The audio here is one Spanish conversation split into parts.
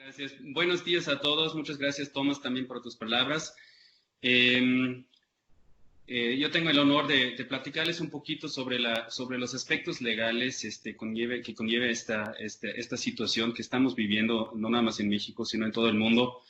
Gracias. Buenos días a todos. Muchas gracias, Tomás, también por tus palabras. Yo tengo el honor de platicarles un poquito sobre los aspectos legales que conlleve esta situación que estamos viviendo, no nada más en México, sino en todo el mundo.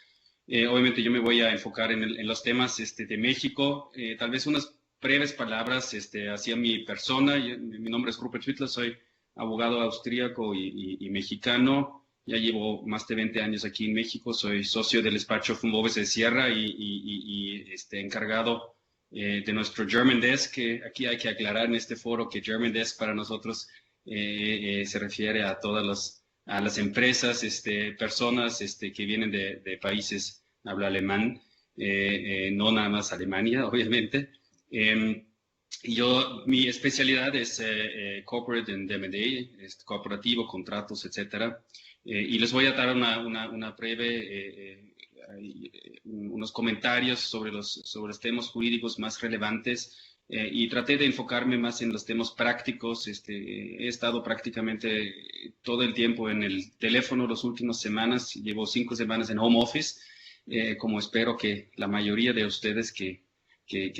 Obviamente yo me voy a enfocar en los temas de México. Tal vez unas breves palabras hacia mi persona. Mi nombre es Rupert Schwittler, soy abogado austríaco y mexicano. Ya llevo más de 20 años aquí en México. Soy socio del despacho Fumbobes de Sierra y encargado de nuestro German Desk, que aquí hay que aclarar en este foro que German Desk para nosotros se refiere a todas las empresas, personas que vienen de países habla alemán, no nada más Alemania, obviamente. Mi especialidad es Corporate and M&A, corporativo, contratos, etcétera. Y les voy a dar una breve, unos comentarios sobre los temas jurídicos más relevantes y traté de enfocarme más en los temas prácticos. He estado prácticamente todo el tiempo en el teléfono las últimas semanas, llevo 5 semanas en home office, como espero que la mayoría de ustedes que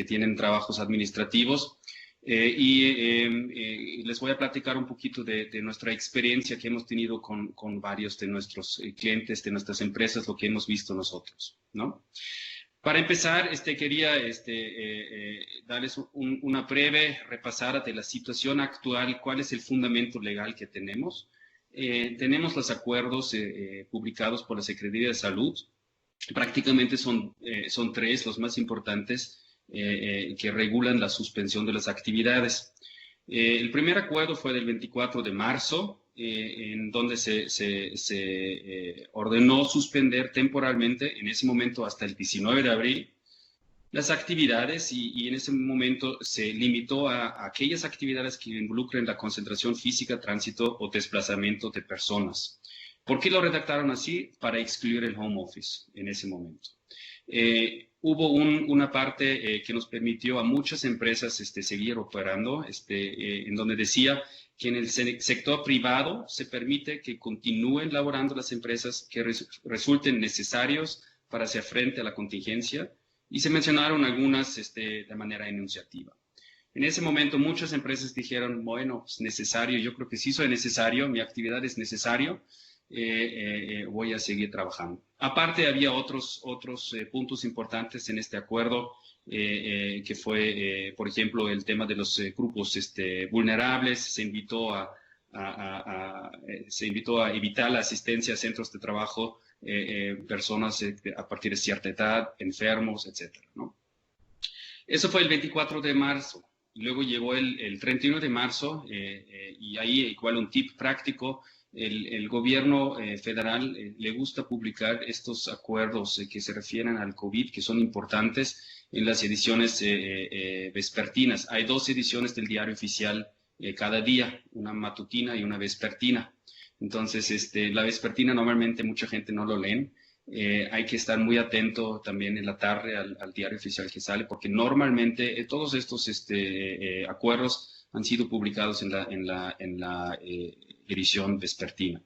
tienen trabajos administrativos. Les voy a platicar un poquito de nuestra experiencia que hemos tenido con varios de nuestros clientes, de nuestras empresas, lo que hemos visto nosotros, ¿no? Para empezar, quería darles una breve repasada de la situación actual, cuál es el fundamento legal que tenemos. Tenemos los acuerdos publicados por la Secretaría de Salud. Prácticamente son 3 los más importantes que regulan la suspensión de las actividades. El primer acuerdo fue del 24 de marzo, en donde se ordenó suspender temporalmente, en ese momento hasta el 19 de abril, las actividades y en ese momento se limitó a aquellas actividades que involucren la concentración física, tránsito o desplazamiento de personas. ¿Por qué lo redactaron así? Para excluir el home office en ese momento. Hubo una parte que nos permitió a muchas empresas seguir operando, en donde decía que en el sector privado se permite que continúen laborando las empresas que resulten necesarios para hacer frente a la contingencia, y se mencionaron algunas de manera enunciativa. En ese momento muchas empresas dijeron, bueno, es necesario, yo creo que sí soy necesario, mi actividad es necesario, voy a seguir trabajando. Aparte, había otros puntos importantes en este acuerdo, que fue, por ejemplo, el tema de los grupos vulnerables. Se invitó a evitar la asistencia a centros de trabajo, personas a partir de cierta edad, enfermos, etcétera, ¿no? Eso fue el 24 de marzo. Luego llegó el 31 de marzo, y ahí igual un tip práctico. El gobierno federal le gusta publicar estos acuerdos que se refieren al COVID, que son importantes, en las ediciones vespertinas. Hay 2 ediciones del diario oficial cada día, una matutina y una vespertina. Entonces, la vespertina normalmente mucha gente no lo leen. Hay que estar muy atento también en la tarde al diario oficial que sale, porque normalmente todos estos acuerdos han sido publicados en la edición vespertina.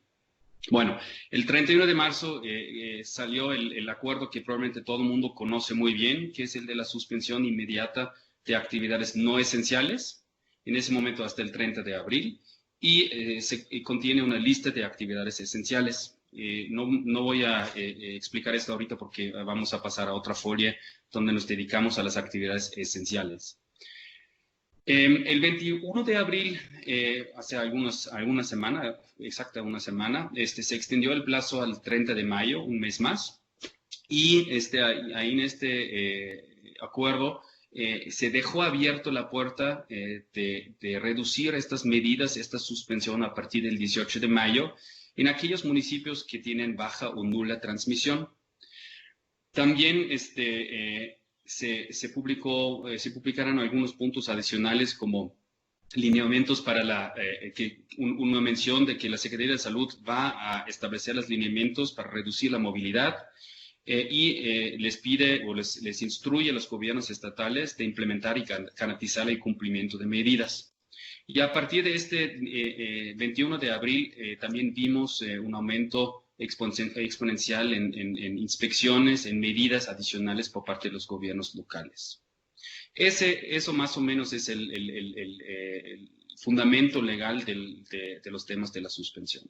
Bueno, el 31 de marzo salió el acuerdo que probablemente todo el mundo conoce muy bien, que es el de la suspensión inmediata de actividades no esenciales, en ese momento hasta el 30 de abril, y contiene una lista de actividades esenciales. No voy a explicar esto ahorita porque vamos a pasar a otra folia donde nos dedicamos a las actividades esenciales. El 21 de abril, hace alguna semana, exacta una semana, se extendió el plazo al 30 de mayo, un mes más, y ahí en este acuerdo se dejó abierto la puerta de reducir estas medidas, esta suspensión a partir del 18 de mayo, en aquellos municipios que tienen baja o nula transmisión. También se publicaron algunos puntos adicionales como lineamientos para una mención de que la Secretaría de Salud va a establecer los lineamientos para reducir la movilidad y les pide o les instruye a los gobiernos estatales de implementar y garantizar el cumplimiento de medidas. Y a partir de 21 de abril también vimos un aumento exponencial en inspecciones, en medidas adicionales por parte de los gobiernos locales. Eso más o menos es el fundamento legal de los temas de la suspensión.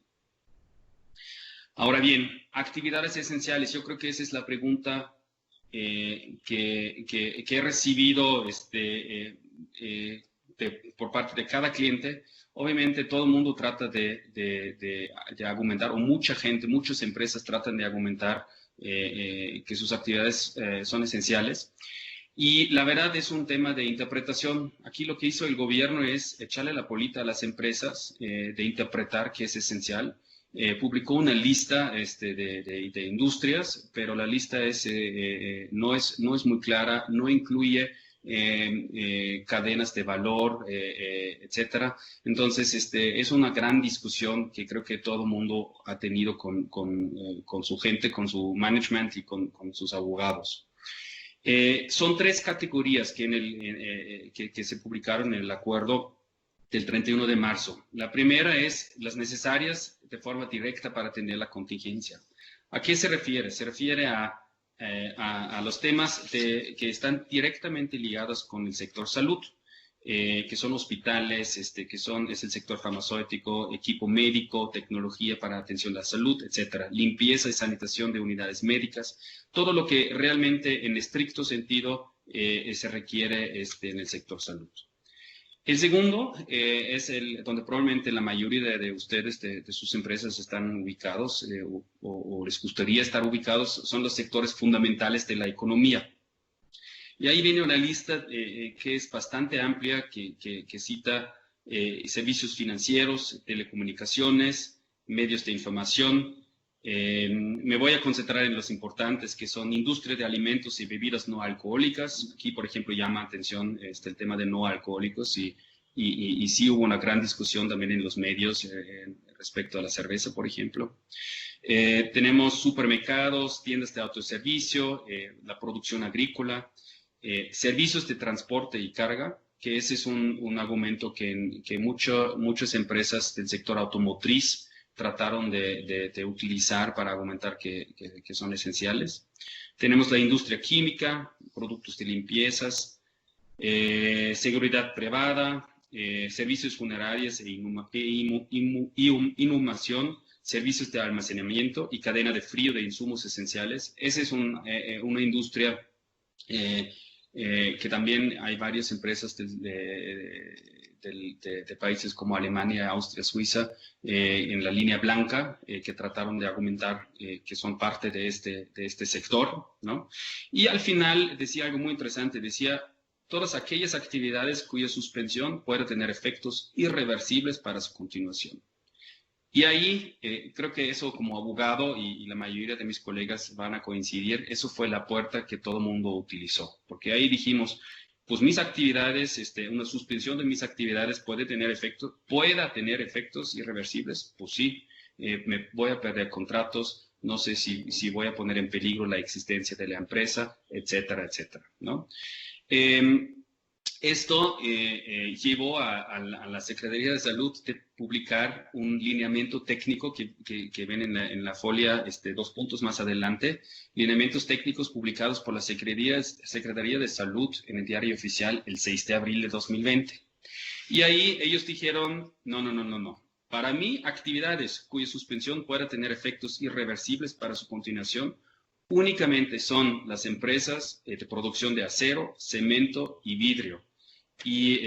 Ahora bien, actividades esenciales. Yo creo que esa es la pregunta que he recibido por parte de cada cliente. Obviamente todo el mundo trata de argumentar, o mucha gente, muchas empresas tratan de argumentar que sus actividades son esenciales. Y la verdad es un tema de interpretación. Aquí lo que hizo el gobierno es echarle la bolita a las empresas de interpretar qué es esencial. Publicó una lista de industrias, pero la lista no es muy clara, no incluye cadenas de valor, etcétera. Entonces, es una gran discusión que creo que todo el mundo ha tenido con su gente, con su management y con sus abogados. Son 3 categorías que se publicaron en el acuerdo del 31 de marzo. La primera es las necesarias de forma directa para atender la contingencia. ¿A qué se refiere? Se refiere a los temas que están directamente ligados con el sector salud, que son hospitales, es el sector farmacéutico, equipo médico, tecnología para atención a la salud, etcétera, limpieza y sanitación de unidades médicas, todo lo que realmente en estricto sentido se requiere en el sector salud. El segundo es donde probablemente la mayoría de ustedes, de sus empresas, están ubicados o les gustaría estar ubicados, son los sectores fundamentales de la economía. Y ahí viene una lista que es bastante amplia, que cita servicios financieros, telecomunicaciones, medios de información. Me voy a concentrar en los importantes, que son industria de alimentos y bebidas no alcohólicas. Aquí, por ejemplo, llama atención el tema de no alcohólicos y sí hubo una gran discusión también en los medios respecto a la cerveza, por ejemplo. Tenemos supermercados, tiendas de autoservicio, la producción agrícola, servicios de transporte y carga, que ese es un argumento que muchas empresas del sector automotriz trataron de utilizar para argumentar que son esenciales. Tenemos la industria química, productos de limpiezas, seguridad privada, servicios funerarios e inhumación, servicios de almacenamiento y cadena de frío de insumos esenciales. Esa es una industria que también hay varias empresas de países como Alemania, Austria, Suiza, en la línea blanca, que trataron de argumentar que son parte de este sector, ¿no? Y al final decía algo muy interesante, decía, todas aquellas actividades cuya suspensión puede tener efectos irreversibles para su continuación. Y ahí creo que eso, como abogado y la mayoría de mis colegas van a coincidir, eso fue la puerta que todo el mundo utilizó, porque ahí dijimos, pues mis actividades, una suspensión de mis actividades pueda tener efectos irreversibles, pues sí, me voy a perder contratos, no sé si voy a poner en peligro la existencia de la empresa, etcétera, etcétera, ¿no? Esto llevó a la Secretaría de Salud de publicar un lineamiento técnico que ven en la folia 2 puntos más adelante, lineamientos técnicos publicados por la Secretaría de Salud en el Diario Oficial el 6 de abril de 2020. Y ahí ellos dijeron, no. Para mí, actividades cuya suspensión pueda tener efectos irreversibles para su continuación únicamente son las empresas de producción de acero, cemento y vidrio y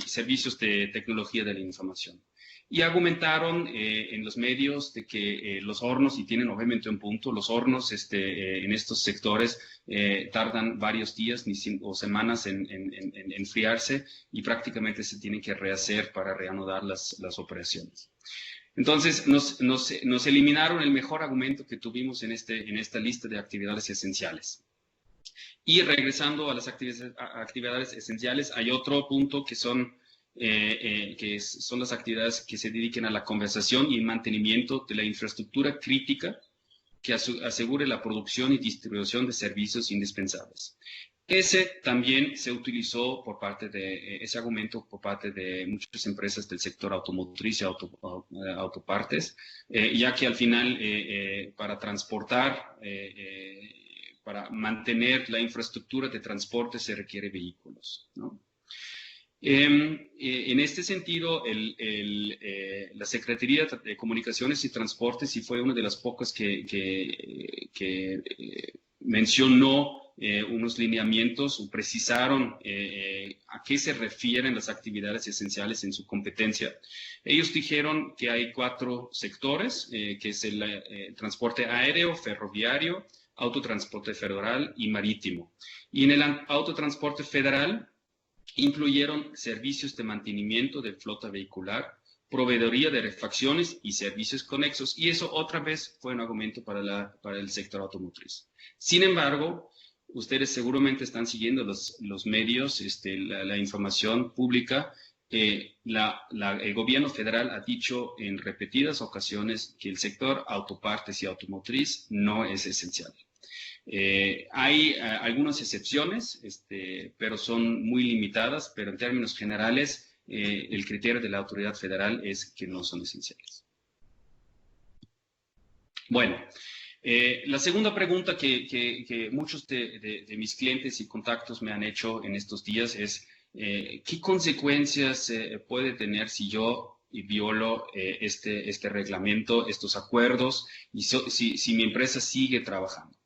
servicios de tecnología de la información. Y argumentaron en los medios de que los hornos, y tienen obviamente un punto, los hornos en estos sectores tardan varios días o semanas en enfriarse y prácticamente se tienen que rehacer para reanudar las operaciones. Entonces, nos eliminaron el mejor argumento que tuvimos en esta lista de actividades esenciales. Y regresando a las actividades esenciales, hay otro punto que son las actividades que se dediquen a la conservación y el mantenimiento de la infraestructura crítica que asegure la producción y distribución de servicios indispensables. Ese también se utilizó por parte de, ese argumento por parte de muchas empresas del sector automotriz y autopartes, ya que al final para transportar, para mantener la infraestructura de transporte se requiere vehículos, ¿no? En este sentido, la Secretaría de Comunicaciones y Transportes sí fue una de las pocas que mencionó unos lineamientos o precisaron a qué se refieren las actividades esenciales en su competencia. Ellos dijeron que hay 4 sectores, que es el transporte aéreo, ferroviario, autotransporte federal y marítimo. Y en el autotransporte federal incluyeron servicios de mantenimiento de flota vehicular, proveeduría de refacciones y servicios conexos, y eso otra vez fue un argumento para el sector automotriz. Sin embargo, ustedes seguramente están siguiendo los medios, la información pública. El gobierno federal ha dicho en repetidas ocasiones que el sector autopartes y automotriz no es esencial. Hay algunas excepciones, pero son muy limitadas, pero en términos generales, el criterio de la autoridad federal es que no son esenciales. Bueno, la segunda pregunta que muchos de mis clientes y contactos me han hecho en estos días es, ¿qué consecuencias puede tener si yo violo este reglamento, estos acuerdos, y si mi empresa sigue trabajando?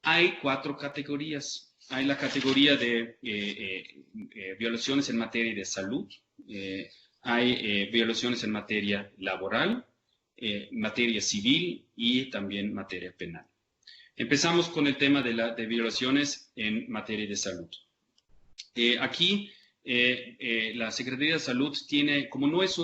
Hay 4 categorías. Hay la categoría de violaciones en materia de salud, hay violaciones en materia laboral, materia civil y también materia penal. Empezamos con el tema de violaciones en materia de salud. Aquí la Secretaría de Salud tiene, como no es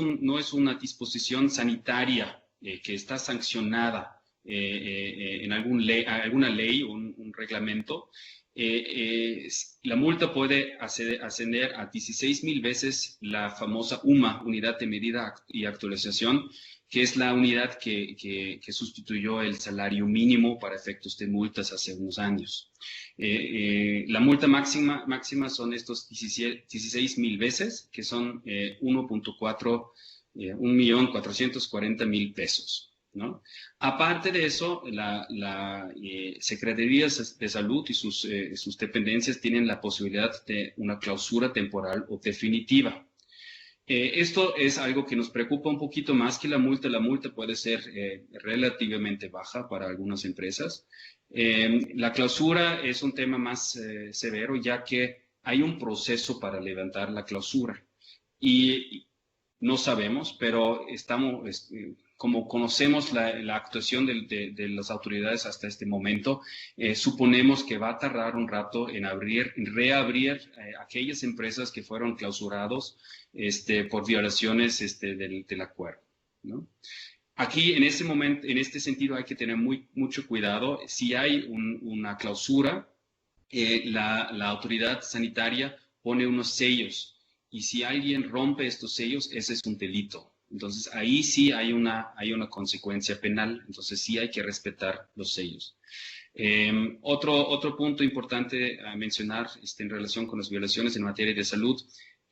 una disposición sanitaria que está sancionada en alguna ley o un reglamento, la multa puede ascender a 16,000 veces la famosa UMA, Unidad de Medida y Actualización, que es la unidad que sustituyó el salario mínimo para efectos de multas hace unos años. La multa máxima son estos 16,000 veces, que son 1.440.000 pesos, ¿no? Aparte de eso, la Secretaría de Salud y sus dependencias tienen la posibilidad de una clausura temporal o definitiva. Esto es algo que nos preocupa un poquito más que la multa. La multa puede ser relativamente baja para algunas empresas. La clausura es un tema más severo, ya que hay un proceso para levantar la clausura. Y no sabemos, pero como conocemos la actuación de las autoridades hasta este momento, suponemos que va a tardar un rato en reabrir aquellas empresas que fueron clausurados por violaciones del acuerdo, ¿no? Aquí, en este momento, en este sentido, hay que tener mucho cuidado. Si hay una clausura, la autoridad sanitaria pone unos sellos, y si alguien rompe estos sellos, ese es un delito. Entonces, ahí sí hay una consecuencia penal. Entonces, sí hay que respetar los sellos. Otro punto importante a mencionar en relación con las violaciones en materia de salud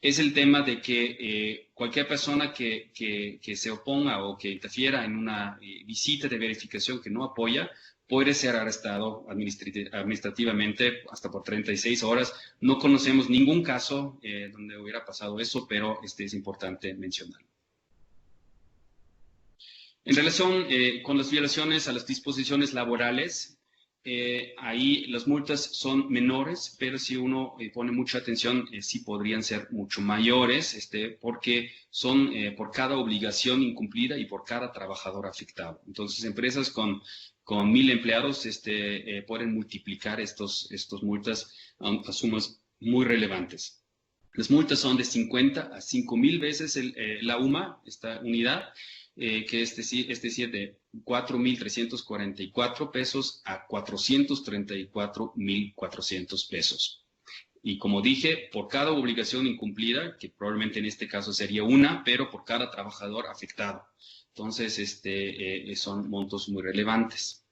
es el tema de que cualquier persona que se oponga o que interfiera en una visita de verificación que no apoya, puede ser arrestado administrativamente hasta por 36 horas. No conocemos ningún caso donde hubiera pasado eso, pero es importante mencionarlo. En relación con las violaciones a las disposiciones laborales, ahí las multas son menores, pero si uno pone mucha atención, sí podrían ser mucho mayores, porque son por cada obligación incumplida y por cada trabajador afectado. Entonces, empresas con 1,000 empleados pueden multiplicar estos multas a sumas muy relevantes. Las multas son de 50 a 5,000 veces la UMA, esta unidad, que es decir, de 4.344 pesos a 434.400 pesos. Y como dije, por cada obligación incumplida, que probablemente en este caso sería una, pero por cada trabajador afectado. Entonces, son montos muy relevantes.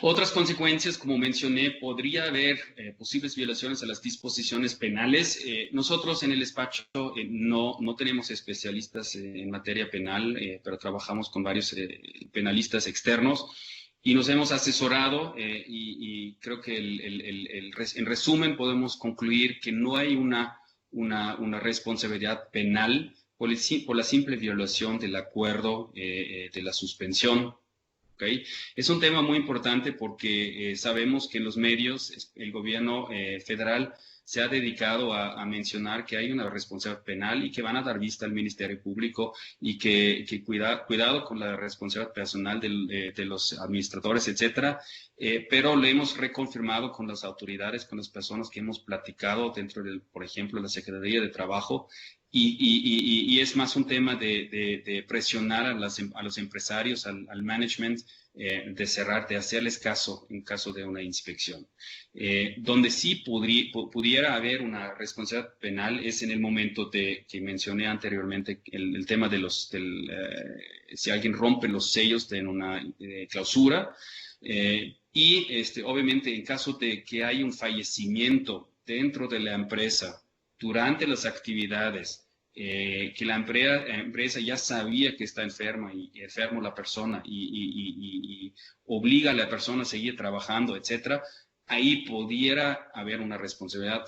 Otras consecuencias, como mencioné, podría haber posibles violaciones a las disposiciones penales. Nosotros en el despacho no tenemos especialistas en materia penal, pero trabajamos con varios penalistas externos y nos hemos asesorado y creo que en resumen podemos concluir que no hay una responsabilidad penal por la simple violación del acuerdo de la suspensión. ¿Okay? Es un tema muy importante porque sabemos que en los medios el gobierno federal se ha dedicado a mencionar que hay una responsabilidad penal y que van a dar vista al Ministerio Público y que cuidado con la responsabilidad personal de los administradores, etcétera. Pero lo hemos reconfirmado con las autoridades, con las personas que hemos platicado dentro del, por ejemplo, la Secretaría de Trabajo. Y es más un tema de presionar a los empresarios, al management, de hacerles caso en caso de una inspección. Donde sí pudiera haber una responsabilidad penal es en el momento que mencioné anteriormente, el tema de si alguien rompe los sellos en una clausura. Obviamente, en caso de que haya un fallecimiento dentro de la empresa durante las actividades, que la empresa ya sabía que está enferma y enfermo la persona y obliga a la persona a seguir trabajando, etcétera, ahí pudiera haber una responsabilidad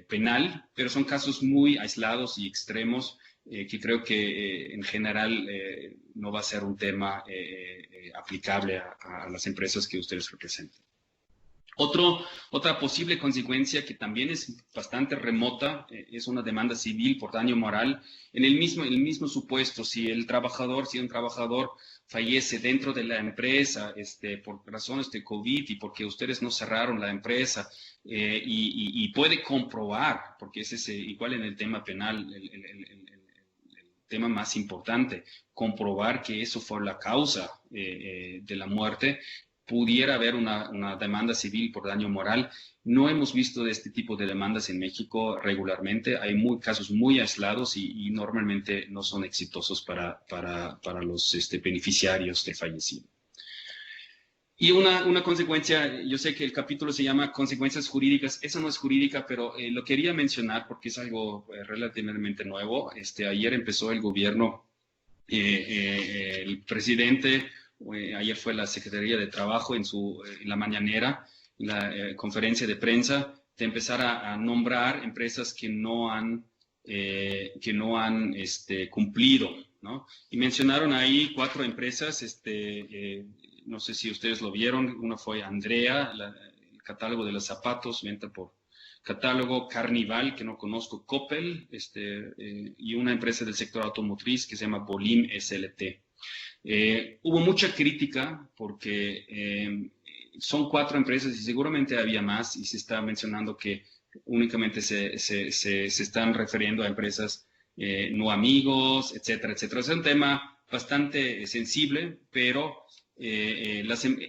penal, pero son casos muy aislados y extremos que creo que en general no va a ser un tema aplicable a las empresas que ustedes representan. Otra posible consecuencia que también es bastante remota es una demanda civil por daño moral. En el mismo supuesto, si un trabajador fallece dentro de la empresa por razones de COVID y porque ustedes no cerraron la empresa y puede comprobar, porque ese es igual en el tema penal, el tema más importante, comprobar que eso fue la causa de la muerte, pudiera haber una demanda civil por daño moral. No hemos visto de este tipo de demandas en México regularmente. Hay casos muy aislados y normalmente no son exitosos para los beneficiarios del fallecido. Y una consecuencia, yo sé que el capítulo se llama consecuencias jurídicas. Esa no es jurídica, pero lo quería mencionar porque es algo relativamente nuevo. Ayer empezó el gobierno, el presidente... Ayer fue la Secretaría de Trabajo en la mañanera, en la conferencia de prensa, de empezar a nombrar empresas que no han cumplido, ¿no? Y mencionaron ahí 4 empresas, no sé si ustedes lo vieron, una fue Andrea, el catálogo de los zapatos, venta por catálogo, Carnival, que no conozco, Coppel, y una empresa del sector automotriz que se llama Bolim SLT. Hubo mucha crítica porque son 4 empresas y seguramente había más y se está mencionando que únicamente se están refiriendo a empresas no amigos, etcétera, etcétera. Es un tema bastante sensible, pero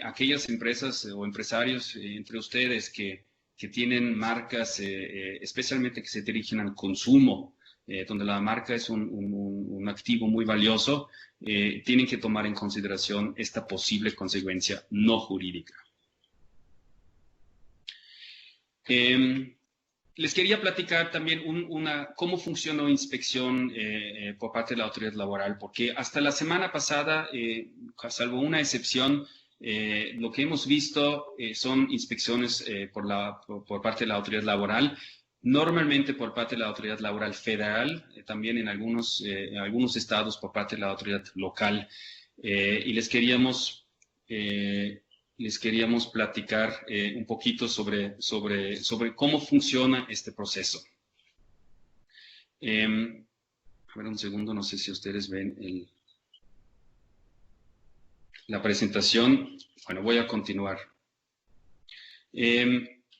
aquellas empresas o empresarios entre ustedes que tienen marcas, especialmente que se dirigen al consumo, donde la marca es un activo muy valioso, tienen que tomar en consideración esta posible consecuencia no jurídica. Les quería platicar también cómo funciona una inspección por parte de la autoridad laboral, porque hasta la semana pasada, salvo una excepción, lo que hemos visto son inspecciones por parte de la autoridad laboral, normalmente por parte de la autoridad laboral federal, también en algunos estados por parte de la autoridad local. Y les queríamos platicar un poquito sobre cómo funciona este proceso. A ver un segundo, no sé si ustedes ven la presentación. Bueno, voy a continuar.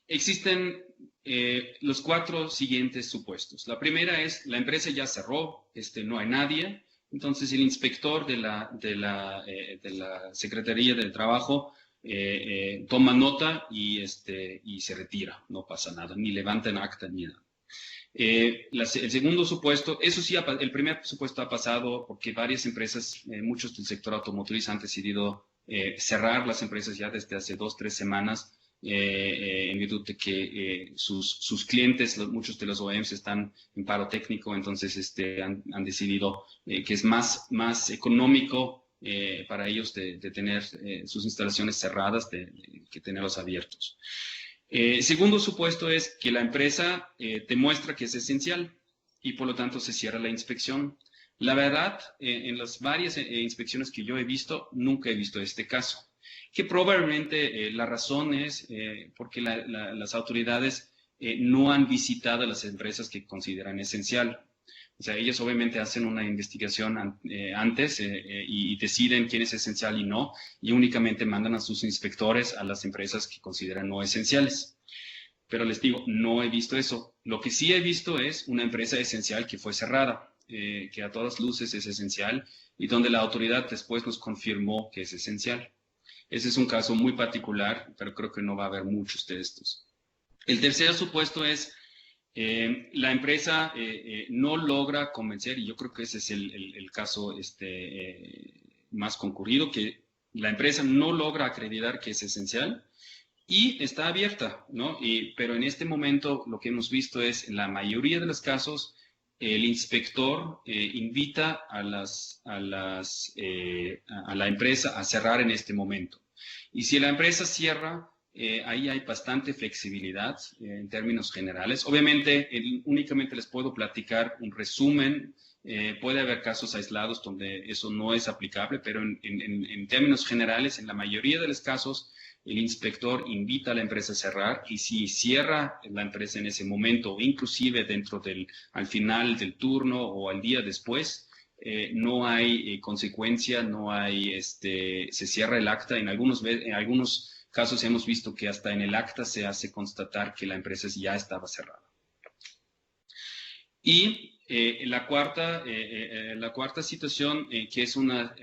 Existen los 4 siguientes supuestos. La primera es, la empresa ya cerró, no hay nadie, entonces el inspector de la Secretaría del Trabajo toma nota y se retira, no pasa nada, ni levantan acta ni nada. El segundo supuesto, eso sí, el primer supuesto ha pasado porque varias empresas, muchos del sector automotriz han decidido cerrar las empresas ya desde hace 2-3 semanas, en virtud de que sus clientes, muchos de los OEMs están en paro técnico, entonces han decidido que es más económico para ellos de tener sus instalaciones cerradas que tenerlos abiertos. Segundo supuesto es que la empresa demuestra que es esencial y por lo tanto se cierra la inspección. La verdad, en las varias inspecciones que yo he visto, nunca he visto este caso, que probablemente la razón es porque las autoridades no han visitado a las empresas que consideran esencial. O sea, ellos obviamente hacen una investigación antes y deciden quién es esencial y no, y únicamente mandan a sus inspectores a las empresas que consideran no esenciales. Pero les digo, no he visto eso. Lo que sí he visto es una empresa esencial que fue cerrada, que a todas luces es esencial y donde la autoridad después nos confirmó que es esencial. Ese es un caso muy particular, pero creo que no va a haber muchos de estos. El tercer supuesto es la empresa no logra convencer, y yo creo que ese es el caso más concurrido, que la empresa no logra acreditar que es esencial y está abierta, ¿no? Pero en este momento lo que hemos visto es, en la mayoría de los casos, el inspector invita a la empresa a cerrar en este momento. Y si la empresa cierra, ahí hay bastante flexibilidad en términos generales. Obviamente, únicamente les puedo platicar un resumen. Puede haber casos aislados donde eso no es aplicable, pero en términos generales, en la mayoría de los casos, el inspector invita a la empresa a cerrar y si cierra la empresa en ese momento, o inclusive al final del turno o al día después, no hay consecuencia, no hay, se cierra el acta. En algunos casos hemos visto que hasta en el acta se hace constatar que la empresa ya estaba cerrada. Y la cuarta situación, que es una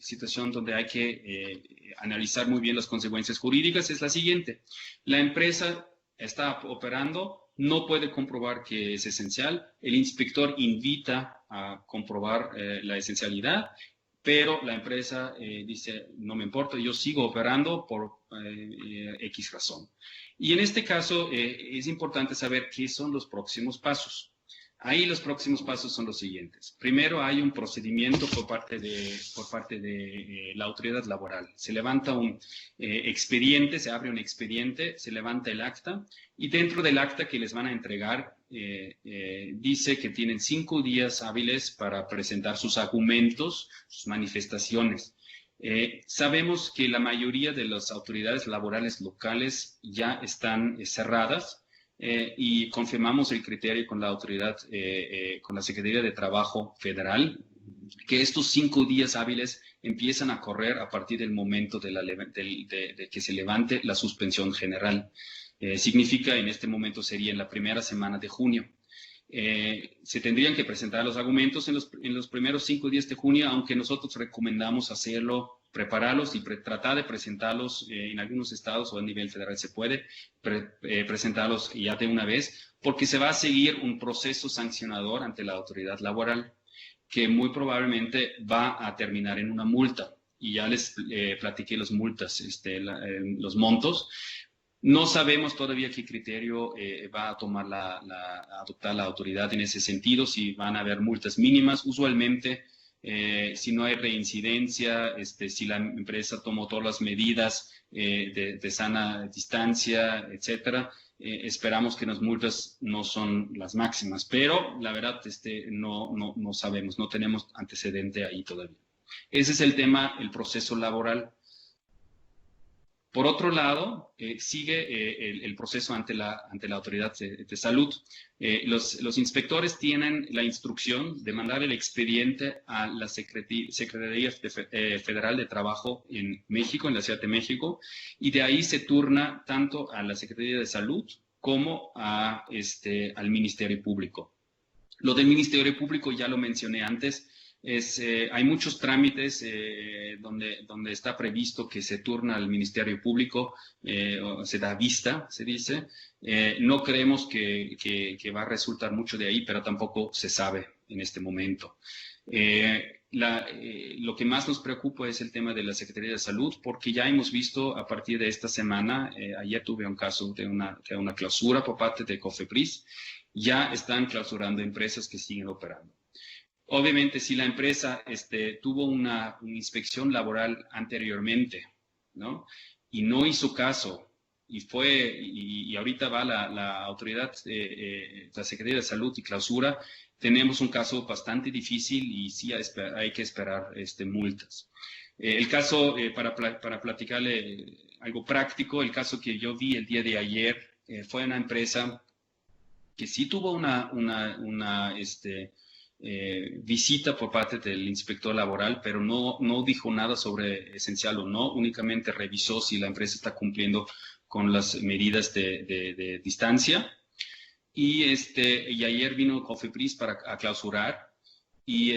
situación donde hay que analizar muy bien las consecuencias jurídicas, es la siguiente. La empresa está operando, no puede comprobar que es esencial, el inspector invita a comprobar la esencialidad, pero la empresa dice, no me importa, yo sigo operando por X razón. Y en este caso es importante saber qué son los próximos pasos. Ahí los próximos pasos son los siguientes. Primero hay un procedimiento por parte de la autoridad laboral. Se levanta un expediente, se abre un expediente, se levanta el acta y dentro del acta que les van a entregar dice que tienen 5 días hábiles para presentar sus argumentos, sus manifestaciones. Sabemos que la mayoría de las autoridades laborales locales ya están cerradas. Y confirmamos el criterio con la autoridad, con la Secretaría de Trabajo Federal, que estos 5 días hábiles empiezan a correr a partir del momento de que se levante la suspensión general. Significa, en este momento sería en la primera semana de junio. Se tendrían que presentar los argumentos en los primeros 5 días de junio, aunque nosotros recomendamos hacerlo, prepararlos y tratar de presentarlos en algunos estados o a nivel federal se puede presentarlos ya de una vez, porque se va a seguir un proceso sancionador ante la autoridad laboral que muy probablemente va a terminar en una multa. Y ya les platiqué las multas, los montos. No sabemos todavía qué criterio va a tomar adoptar la autoridad en ese sentido, si van a haber multas mínimas. Usualmente, si no hay reincidencia, si la empresa tomó todas las medidas de sana distancia, etcétera, esperamos que las multas no son las máximas, pero la verdad no sabemos, no tenemos antecedente ahí todavía. Ese es el tema, el proceso laboral. Por otro lado, sigue el proceso ante la autoridad de salud. Los inspectores tienen la instrucción de mandar el expediente a la Secretaría Federal de Trabajo en México, en la Ciudad de México, y de ahí se turna tanto a la Secretaría de Salud como al Ministerio Público. Lo del Ministerio Público ya lo mencioné antes. Hay muchos trámites donde está previsto que se turna al Ministerio Público, o se da vista, se dice. No creemos que va a resultar mucho de ahí, pero tampoco se sabe en este momento. Lo que más nos preocupa es el tema de la Secretaría de Salud, porque ya hemos visto a partir de esta semana, ayer tuve un caso de una clausura por parte de COFEPRIS, ya están clausurando empresas que siguen operando. Obviamente, si la empresa tuvo una inspección laboral anteriormente, ¿no? Y no hizo caso, y ahorita va la autoridad, la Secretaría de Salud y clausura, tenemos un caso bastante difícil y sí hay que esperar multas. El caso, para platicarle algo práctico, el caso que yo vi el día de ayer fue una empresa que sí tuvo una visita por parte del inspector laboral, pero no dijo nada sobre esencial o no, únicamente revisó si la empresa está cumpliendo con las medidas de distancia. Y ayer vino COFEPRIS para clausurar. Y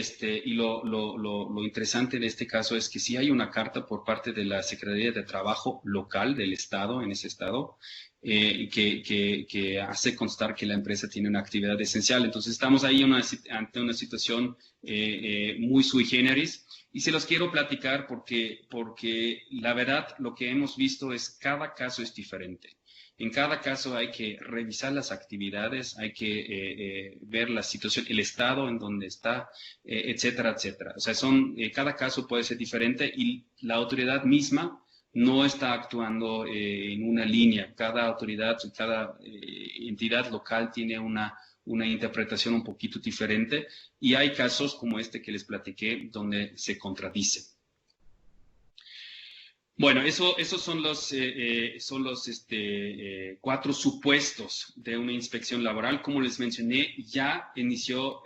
lo interesante de este caso es que sí hay una carta por parte de la Secretaría de Trabajo local del Estado, en ese Estado, que hace constar que la empresa tiene una actividad esencial. Entonces estamos ahí ante una situación muy sui generis. Y se los quiero platicar porque la verdad lo que hemos visto es cada caso es diferente. En cada caso hay que revisar las actividades, hay que ver la situación, el estado en donde está, etcétera, etcétera. O sea, cada caso puede ser diferente y la autoridad misma no está actuando en una línea. Cada autoridad, cada entidad local tiene una interpretación un poquito diferente y hay casos como este que les platiqué donde se contradicen. Bueno, esos son los 4 supuestos de una inspección laboral. Como les mencioné, ya inició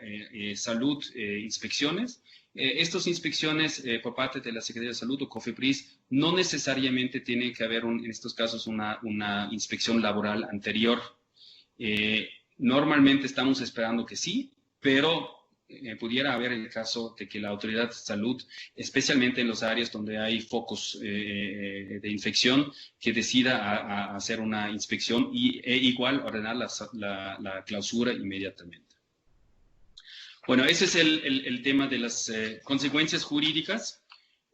Salud inspecciones. Estas inspecciones por parte de la Secretaría de Salud o COFEPRIS no necesariamente tiene que haber en estos casos una inspección laboral anterior. Normalmente estamos esperando que sí, pero pudiera haber el caso de que la autoridad de salud, especialmente en las áreas donde hay focos de infección, que decida hacer una inspección e igual ordenar la clausura inmediatamente. Bueno, ese es el tema de las consecuencias jurídicas.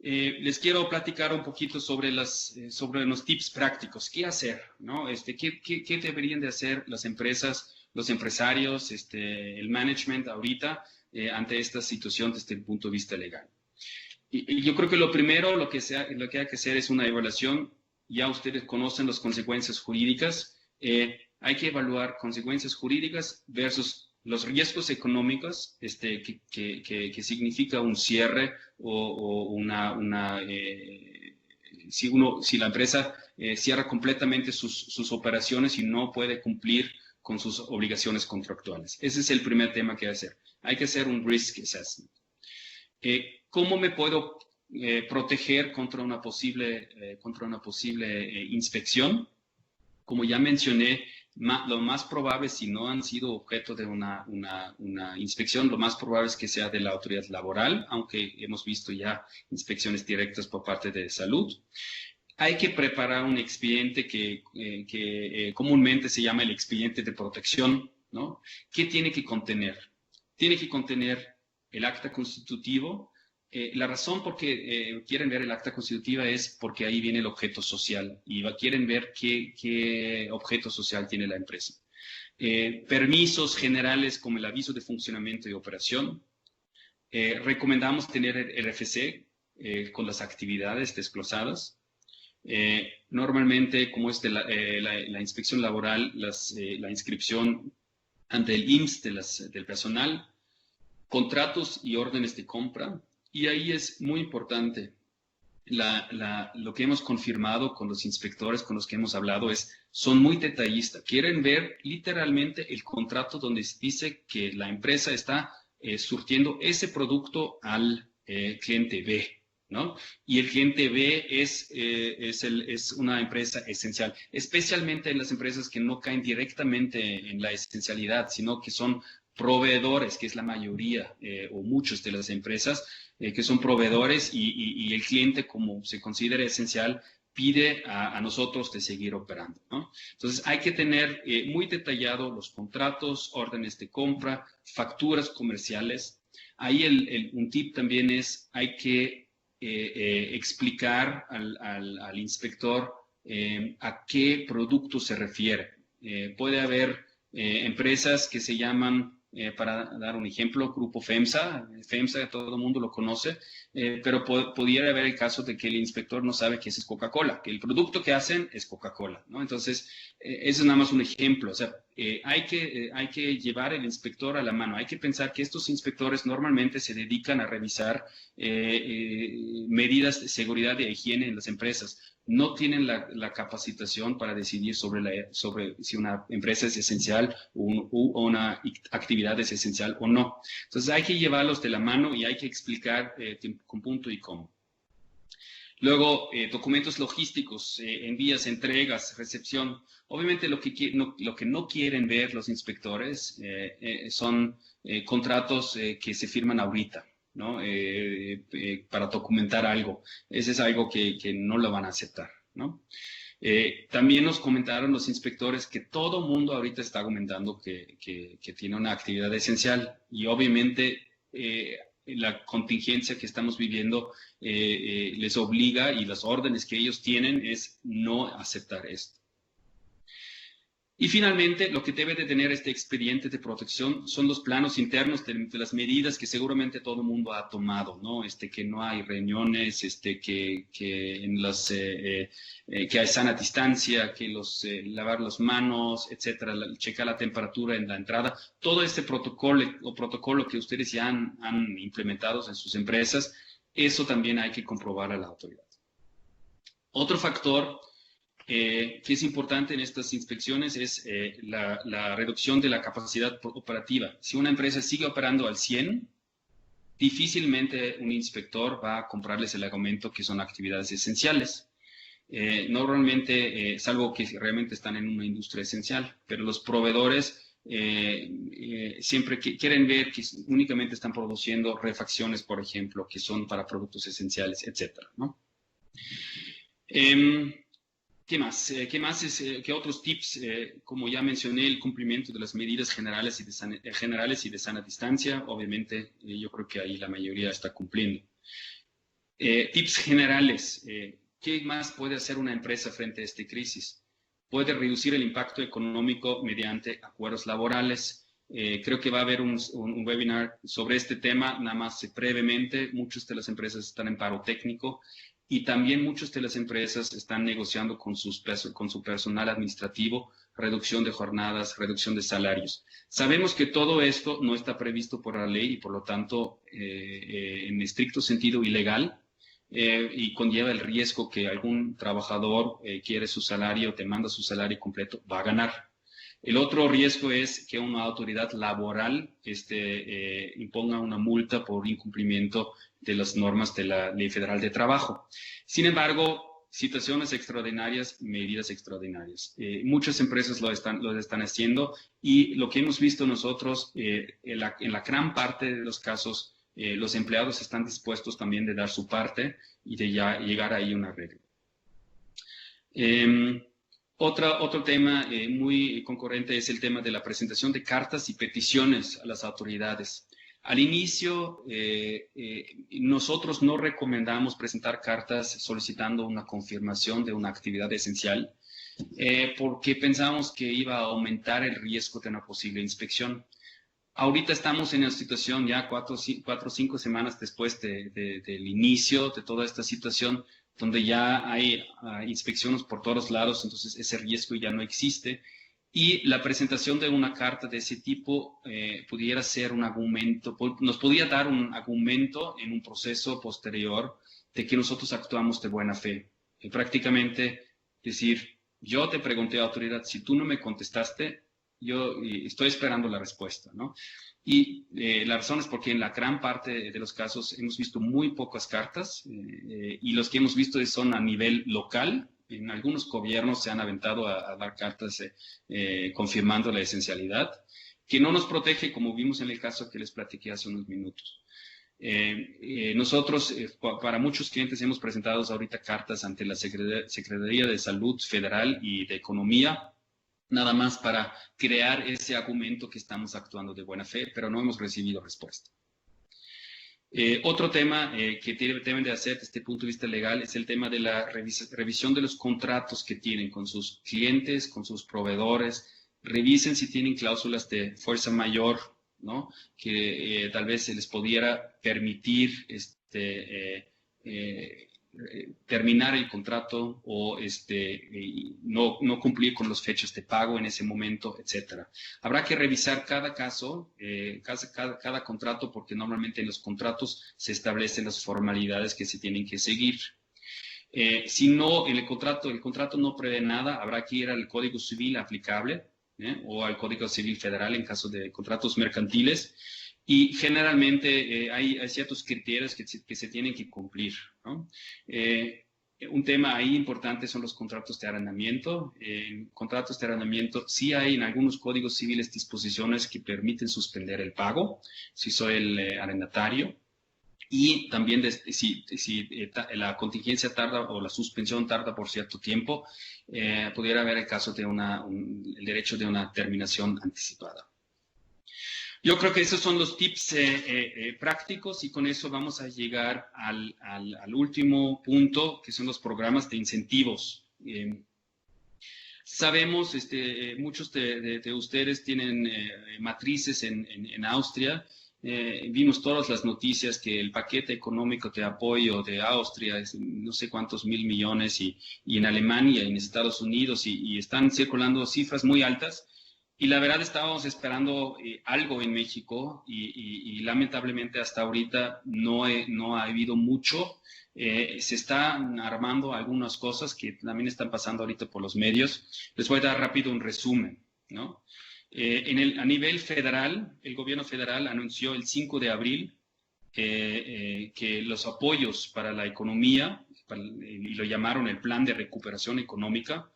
Les quiero platicar un poquito sobre los tips prácticos. ¿Qué hacer? ¿No? ¿Qué deberían de hacer las empresas, los empresarios, el management ahorita ante esta situación desde el punto de vista legal? Y yo creo que lo primero, lo que hay que hacer es una evaluación. Ya ustedes conocen las consecuencias jurídicas. Hay que evaluar consecuencias jurídicas versus los riesgos económicos que significa un cierre o si la empresa cierra completamente sus operaciones y no puede cumplir con sus obligaciones contractuales. Ese es el primer tema que hay que hacer. Hay que hacer un risk assessment. ¿Cómo me puedo proteger contra una posible inspección? Como ya mencioné, lo más probable, si no han sido objeto de una inspección, lo más probable es que sea de la autoridad laboral, aunque hemos visto ya inspecciones directas por parte de salud. Hay que preparar un expediente que comúnmente se llama el expediente de protección, ¿no? ¿Qué tiene que contener? Tiene que contener el acta constitutivo. La razón por qué quieren ver el acta constitutiva es porque ahí viene el objeto social y quieren ver qué objeto social tiene la empresa. Permisos generales como el aviso de funcionamiento y operación. Recomendamos tener el RFC con las actividades desglosadas. Normalmente, como es la inspección laboral, la inscripción ante el IMSS del personal, contratos y órdenes de compra. Y ahí es muy importante, lo que hemos confirmado con los inspectores con los que hemos hablado son muy detallistas. Quieren ver literalmente el contrato donde dice que la empresa está surtiendo ese producto al cliente B, ¿no? Y el cliente B es una empresa esencial, especialmente en las empresas que no caen directamente en la esencialidad, sino que son proveedores, que es la mayoría o muchos de las empresas, que son proveedores y el cliente, como se considera esencial, pide a nosotros de seguir operando, ¿no? Entonces hay que tener muy detallado los contratos, órdenes de compra, facturas comerciales. Ahí un tip también es, hay que explicar al inspector a qué producto se refiere. Puede haber empresas que se llaman, para dar un ejemplo, Grupo FEMSA. FEMSA todo el mundo lo conoce, pero pudiera haber el caso de que el inspector no sabe que ese es Coca-Cola, que el producto que hacen es Coca-Cola, ¿no? Entonces, eso es nada más un ejemplo. O sea, hay que llevar el inspector a la mano. Hay que pensar que estos inspectores normalmente se dedican a revisar medidas de seguridad y de higiene en las empresas. No tienen la capacitación para decidir sobre si una empresa es esencial o una actividad es esencial o no. Entonces hay que llevarlos de la mano y hay que explicar con punto y coma. Luego, documentos logísticos, envías, entregas, recepción. Obviamente lo que no quieren ver los inspectores son contratos que se firman ahorita, ¿no? Para documentar algo. Ese es algo que no lo van a aceptar, ¿no? También nos comentaron los inspectores que todo mundo ahorita está argumentando que tiene una actividad esencial y obviamente la contingencia que estamos viviendo les obliga y las órdenes que ellos tienen es no aceptar esto. Y finalmente, lo que debe de tener este expediente de protección son los planos internos de las medidas que seguramente todo el mundo ha tomado, ¿no? Que no hay reuniones, que hay sana distancia, que lavar las manos, etcétera, checar la temperatura en la entrada. Todo este protocolo que ustedes ya han implementado en sus empresas, eso también hay que comprobar a la autoridad. Otro factor que es importante en estas inspecciones es la reducción de la capacidad operativa. Si una empresa sigue operando al 100, difícilmente un inspector va a comprarles el argumento que son actividades esenciales. Normalmente, salvo que realmente están en una industria esencial, pero los proveedores siempre quieren ver que únicamente están produciendo refacciones, por ejemplo, que son para productos esenciales, etcétera, ¿no? ¿Qué más? ¿Qué otros tips? Como ya mencioné, el cumplimiento de las medidas generales y de sana distancia. Obviamente, yo creo que ahí la mayoría está cumpliendo. Tips generales. ¿Qué más puede hacer una empresa frente a esta crisis? Puede reducir el impacto económico mediante acuerdos laborales. Creo que va a haber un webinar sobre este tema, nada más brevemente. Muchas de las empresas están en paro técnico. Y también muchas de las empresas están negociando con su personal administrativo reducción de jornadas, reducción de salarios. Sabemos que todo esto no está previsto por la ley y por lo tanto en estricto sentido ilegal y conlleva el riesgo que algún trabajador quiere su salario, te manda su salario completo, va a ganar. El otro riesgo es que una autoridad laboral imponga una multa por incumplimiento de las normas de la Ley Federal de Trabajo. Sin embargo, situaciones extraordinarias, medidas extraordinarias. Muchas empresas lo están haciendo y lo que hemos visto nosotros, en la gran parte de los casos, los empleados están dispuestos también de dar su parte y de ya llegar ahí a un arreglo. Otro tema muy concurrente es el tema de la presentación de cartas y peticiones a las autoridades. Al inicio, nosotros no recomendamos presentar cartas solicitando una confirmación de una actividad esencial porque pensamos que iba a aumentar el riesgo de una posible inspección. Ahorita estamos en una situación ya 4 o 5 semanas después del inicio de toda esta situación, donde ya hay inspecciones por todos lados, entonces ese riesgo ya no existe. Y la presentación de una carta de ese tipo pudiera ser un argumento, nos podría dar un argumento en un proceso posterior de que nosotros actuamos de buena fe. Y prácticamente decir, yo te pregunté a autoridad, si tú no me contestaste, yo estoy esperando la respuesta, ¿no? Y la razón es porque en la gran parte de los casos hemos visto muy pocas cartas y los que hemos visto son a nivel local. En algunos gobiernos se han aventado a dar cartas confirmando la esencialidad, que no nos protege, como vimos en el caso que les platiqué hace unos minutos. Nosotros, para muchos clientes, hemos presentado ahorita cartas ante la Secretaría de Salud Federal y de Economía, nada más para crear ese argumento que estamos actuando de buena fe, pero no hemos recibido respuesta. Otro tema que deben de hacer desde el punto de vista legal es el tema de la revisión de los contratos que tienen con sus clientes, con sus proveedores. Revisen si tienen cláusulas de fuerza mayor, ¿no? Que tal vez se les pudiera permitir terminar el contrato o no cumplir con las fechas de pago en ese momento, etcétera. Habrá que revisar cada caso, cada contrato, porque normalmente en los contratos se establecen las formalidades que se tienen que seguir. Si no, el contrato no prevé nada, habrá que ir al Código Civil aplicable o al Código Civil Federal en caso de contratos mercantiles. Y generalmente hay ciertos criterios que se tienen que cumplir, ¿no? Un tema ahí importante son los contratos de arrendamiento. En contratos de arrendamiento sí hay en algunos códigos civiles disposiciones que permiten suspender el pago, si soy el arrendatario. Y también si la contingencia tarda o la suspensión tarda por cierto tiempo, pudiera haber el caso de el derecho de una terminación anticipada. Yo creo que esos son los tips prácticos y con eso vamos a llegar al último punto, que son los programas de incentivos. Sabemos, muchos de ustedes tienen matrices en Austria. Vimos todas las noticias que el paquete económico de apoyo de Austria es no sé cuántos mil millones y en Alemania y en Estados Unidos y están circulando cifras muy altas. Y la verdad estábamos esperando algo en México y lamentablemente hasta ahorita no ha habido mucho. Se están armando algunas cosas que también están pasando ahorita por los medios. Les voy a dar rápido un resumen, ¿no? A nivel federal, el gobierno federal anunció el 5 de abril que los apoyos para la economía, y lo llamaron el Plan de Recuperación Económica,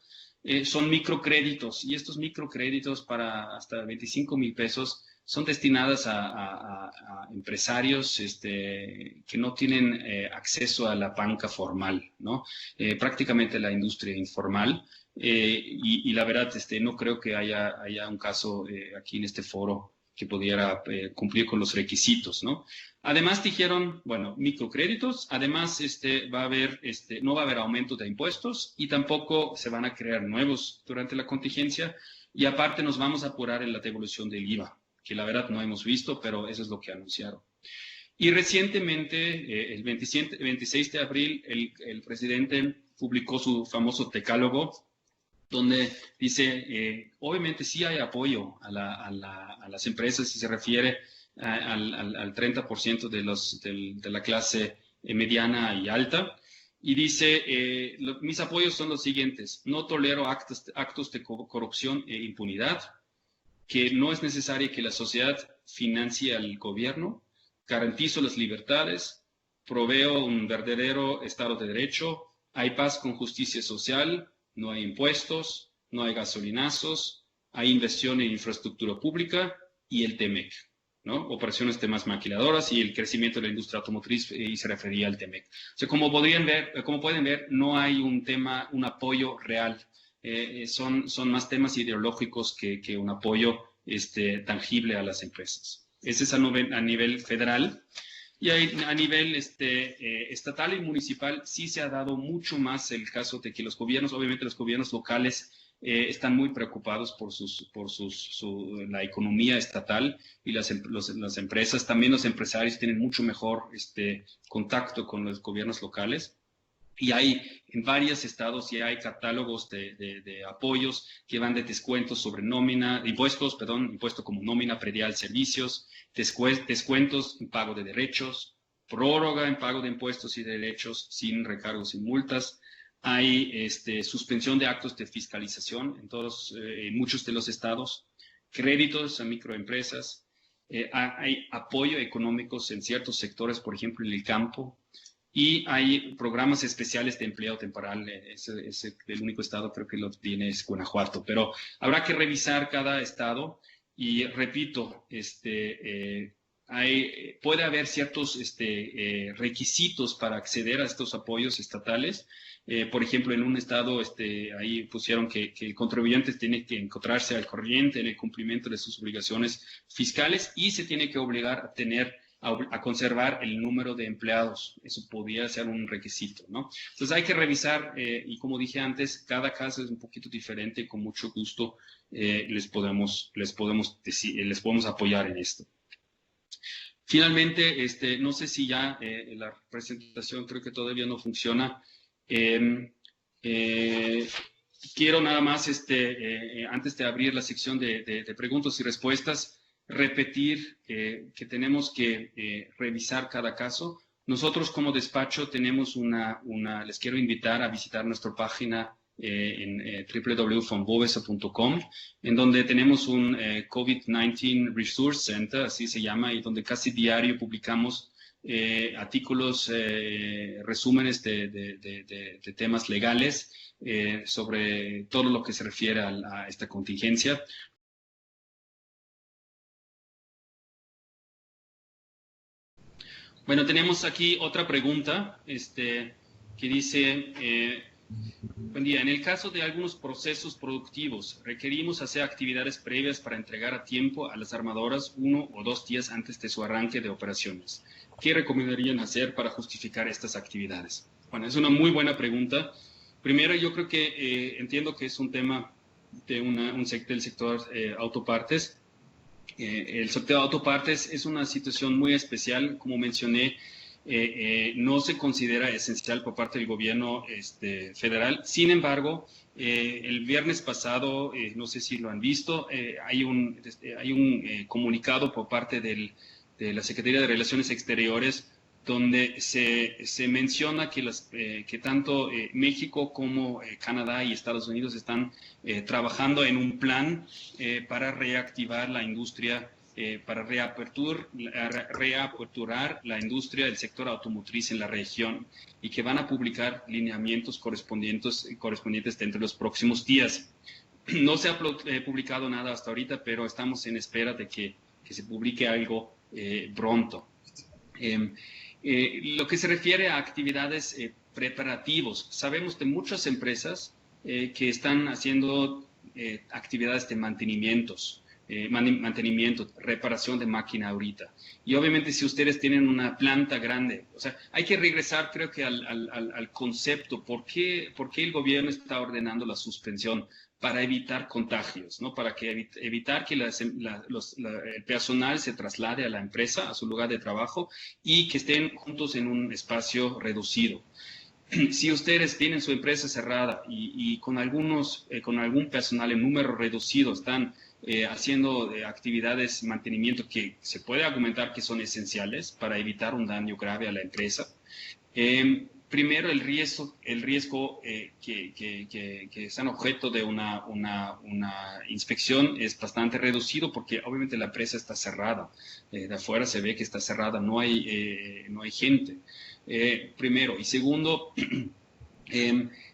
son microcréditos, y estos microcréditos para hasta 25,000 pesos son destinadas a empresarios que no tienen acceso a la banca formal, ¿no? Prácticamente la industria informal. Y la verdad, no creo que haya un caso aquí en este foro que pudiera cumplir con los requisitos, ¿no? Además dijeron, bueno, microcréditos, además no va a haber aumento de impuestos y tampoco se van a crear nuevos durante la contingencia y aparte nos vamos a apurar en la devolución del IVA, que la verdad no hemos visto, pero eso es lo que anunciaron. Y recientemente, el 26 de abril, el presidente publicó su famoso decálogo, donde dice, obviamente sí hay apoyo a las empresas si se refiere al 30% de la clase mediana y alta. Y dice, mis apoyos son los siguientes: no tolero actos de corrupción e impunidad, que no es necesario que la sociedad financie al gobierno, garantizo las libertades, proveo un verdadero Estado de Derecho, hay paz con justicia social, no hay impuestos, no hay gasolinazos, hay inversión en infraestructura pública y el TEMEC, ¿no? Operaciones de más maquiladoras y el crecimiento de la industria automotriz, y se refería al TEMEC. O sea, como pueden ver, no hay un apoyo real. Son más temas ideológicos que un apoyo tangible a las empresas. Ese es a nivel federal. Y a nivel estatal y municipal sí se ha dado mucho más el caso de que los gobiernos, obviamente los gobiernos locales, están muy preocupados por la economía estatal y las empresas. También los empresarios tienen mucho mejor contacto con los gobiernos locales. Y hay en varios estados ya hay catálogos de apoyos que van de descuentos sobre impuesto como nómina, predial, servicios, descuentos en pago de derechos, prórroga en pago de impuestos y derechos sin recargos y multas. Hay suspensión de actos de fiscalización en muchos de los estados, créditos a microempresas, hay apoyo económicos en ciertos sectores, por ejemplo en el campo, y hay programas especiales de empleo temporal. El único estado creo que lo tiene es Guanajuato, pero habrá que revisar cada estado. Y repito, puede haber ciertos requisitos para acceder a estos apoyos estatales. Por ejemplo, en un estado ahí pusieron que el contribuyente tiene que encontrarse al corriente en el cumplimiento de sus obligaciones fiscales y se tiene que obligar a tener a conservar el número de empleados. Eso podría ser un requisito, ¿no? Entonces hay que revisar, y como dije antes, cada caso es un poquito diferente y con mucho gusto les podemos apoyar en esto. Finalmente, no sé si ya la presentación creo que todavía no funciona. Quiero nada más, antes de abrir la sección de preguntas y respuestas, repetir que tenemos que revisar cada caso. Nosotros como despacho tenemos les quiero invitar a visitar nuestra página en www.fonbovesa.com, en donde tenemos un COVID-19 Resource Center, así se llama, y donde casi diario publicamos artículos, resúmenes de temas legales sobre todo lo que se refiere a esta contingencia. Bueno, tenemos aquí otra pregunta que dice, buen día, en el caso de algunos procesos productivos, requerimos hacer actividades previas para entregar a tiempo a las armadoras 1 o 2 días antes de su arranque de operaciones. ¿Qué recomendarían hacer para justificar estas actividades? Bueno, es una muy buena pregunta. Primero, yo creo que entiendo que es un tema de del sector autopartes. El sector de autopartes es una situación muy especial, como mencioné, no se considera esencial por parte del gobierno federal. Sin embargo, el viernes pasado, no sé si lo han visto, hay un comunicado por parte de la Secretaría de Relaciones Exteriores donde se menciona que tanto México como Canadá y Estados Unidos están trabajando en un plan para reactivar la industria, para reaperturar la industria del sector automotriz en la región y que van a publicar lineamientos correspondientes dentro de los próximos días. No se ha publicado nada hasta ahorita, pero estamos en espera de que se publique algo pronto. Lo que se refiere a actividades preparativos, sabemos de muchas empresas que están haciendo actividades de mantenimiento, reparación de máquina ahorita. Y obviamente si ustedes tienen una planta grande, o sea, hay que regresar creo que al concepto, ¿por qué el gobierno está ordenando la suspensión? Para evitar contagios, ¿no? Para que evitar que el personal se traslade a la empresa, a su lugar de trabajo, y que estén juntos en un espacio reducido. Si ustedes tienen su empresa cerrada y con algún personal en número reducido están haciendo actividades de mantenimiento que se puede argumentar que son esenciales para evitar un daño grave a la empresa, primero, el riesgo que están objeto de una inspección es bastante reducido porque obviamente la empresa está cerrada. De afuera se ve que está cerrada, no hay gente. Primero. Y segundo,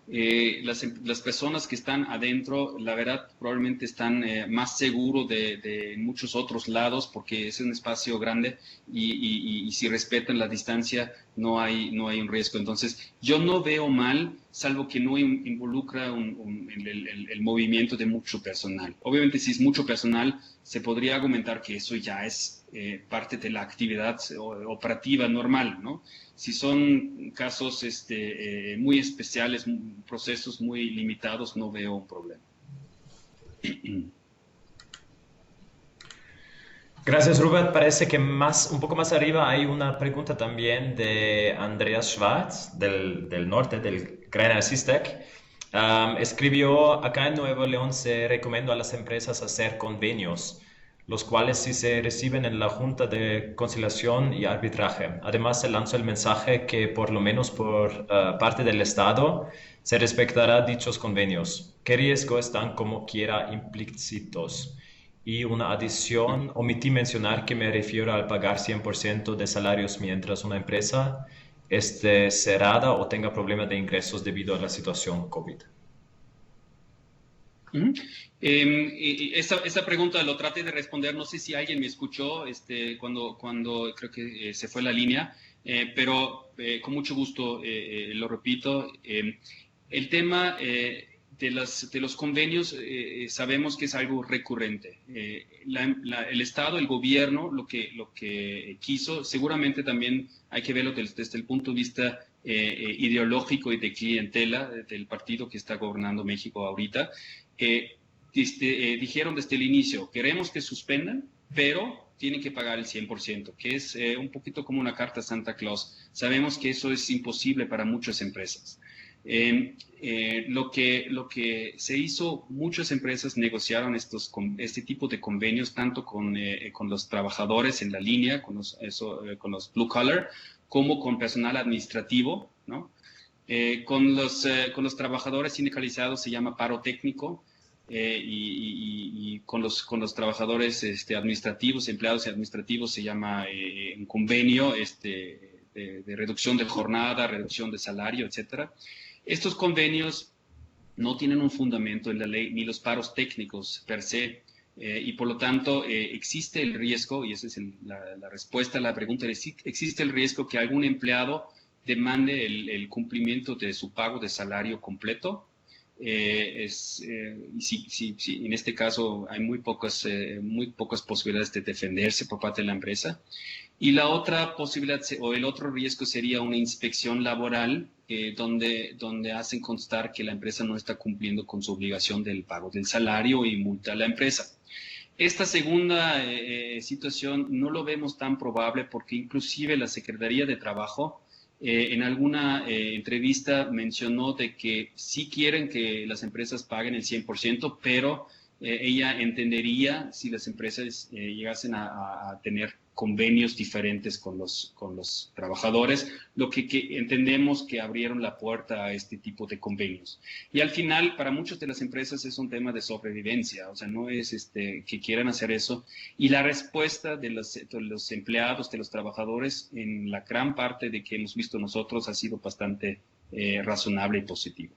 las personas que están adentro, la verdad, probablemente están más seguros de muchos otros lados porque es un espacio grande y si respetan la distancia no hay un riesgo. Entonces, yo no veo mal, salvo que no involucra el movimiento de mucho personal. Obviamente, si es mucho personal, se podría argumentar que eso ya es parte de la actividad operativa normal, ¿no? Si son casos muy especiales, procesos muy limitados, no veo un problema. Gracias, Robert. Parece que un poco más arriba hay una pregunta también de Andreas Schwartz, del norte, del Greiner Systec. Escribió, acá en Nuevo León se recomienda a las empresas hacer convenios, los cuales sí se reciben en la Junta de Conciliación y Arbitraje. Además, se lanzó el mensaje que por lo menos por parte del Estado se respetará dichos convenios. ¿Qué riesgo están como quiera implícitos? Y una adición, omití mencionar que me refiero al pagar 100% de salarios mientras una empresa esté cerrada o tenga problemas de ingresos debido a la situación COVID. Esta pregunta lo traté de responder, no sé si alguien me escuchó cuando creo que se fue la línea, pero con mucho gusto lo repito. El tema de los convenios sabemos que es algo recurrente. El Estado, el gobierno, lo que quiso, seguramente también hay que verlo desde el punto de vista ideológico y de clientela del partido que está gobernando México ahorita. Dijeron desde el inicio, queremos que suspendan, pero tienen que pagar el 100%, que es un poquito como una carta a Santa Claus. Sabemos que eso es imposible para muchas empresas. Lo que se hizo, muchas empresas negociaron este tipo de convenios tanto con los trabajadores en la línea, con los blue collar, como con personal administrativo, ¿no? Con los trabajadores sindicalizados se llama paro técnico, y con los trabajadores administrativos, empleados administrativos, se llama un convenio de reducción de jornada, reducción de salario, etcétera. Estos convenios no tienen un fundamento en la ley ni los paros técnicos per se, y por lo tanto existe el riesgo, y esa es la respuesta a la pregunta, existe el riesgo que algún empleado demande el cumplimiento de su pago de salario completo. En este caso hay muy pocas posibilidades de defenderse por parte de la empresa. Y la otra posibilidad o el otro riesgo sería una inspección laboral donde hacen constar que la empresa no está cumpliendo con su obligación del pago del salario y multa a la empresa. Esta segunda situación no lo vemos tan probable porque inclusive la Secretaría de Trabajo en alguna entrevista mencionó de que sí quieren que las empresas paguen el 100%, pero ella entendería si las empresas llegasen a tener convenios diferentes con los trabajadores, lo que entendemos que abrieron la puerta a este tipo de convenios. Y al final, para muchas de las empresas es un tema de sobrevivencia, o sea, no es que quieran hacer eso. Y la respuesta de los empleados, de los trabajadores, en la gran parte de que hemos visto nosotros, ha sido bastante razonable y positivo.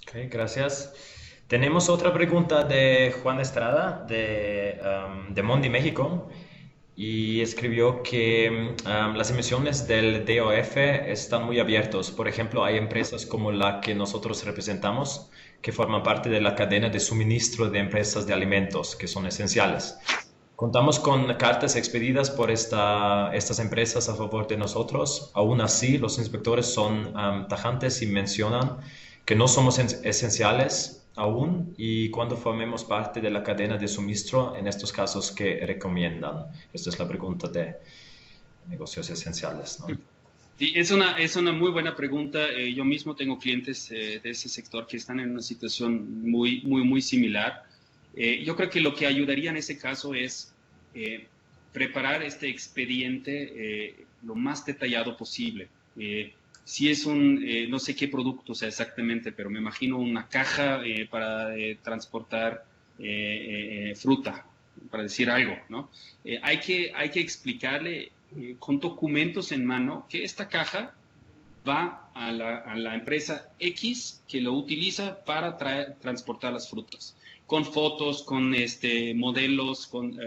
Ok, gracias. Tenemos otra pregunta de Juan Estrada, de Mondi, México, y escribió que las emisiones del DOF están muy abiertos. Por ejemplo, hay empresas como la que nosotros representamos, que forman parte de la cadena de suministro de empresas de alimentos, que son esenciales. Contamos con cartas expedidas por estas empresas a favor de nosotros. Aún así, los inspectores son tajantes y mencionan que no somos esenciales aún, y cuando formemos parte de la cadena de suministro, en estos casos, ¿qué recomiendan? Esta es la pregunta de negocios esenciales, ¿no? Sí, es una muy buena pregunta. Yo mismo tengo clientes de ese sector que están en una situación muy similar. Yo creo que lo que ayudaría en ese caso es preparar este expediente lo más detallado posible. Si es no sé qué producto sea exactamente, pero me imagino una caja para transportar fruta, para decir algo, ¿no? Hay que explicarle con documentos en mano que esta caja va a la empresa X que lo utiliza para transportar las frutas, con fotos, con modelos, con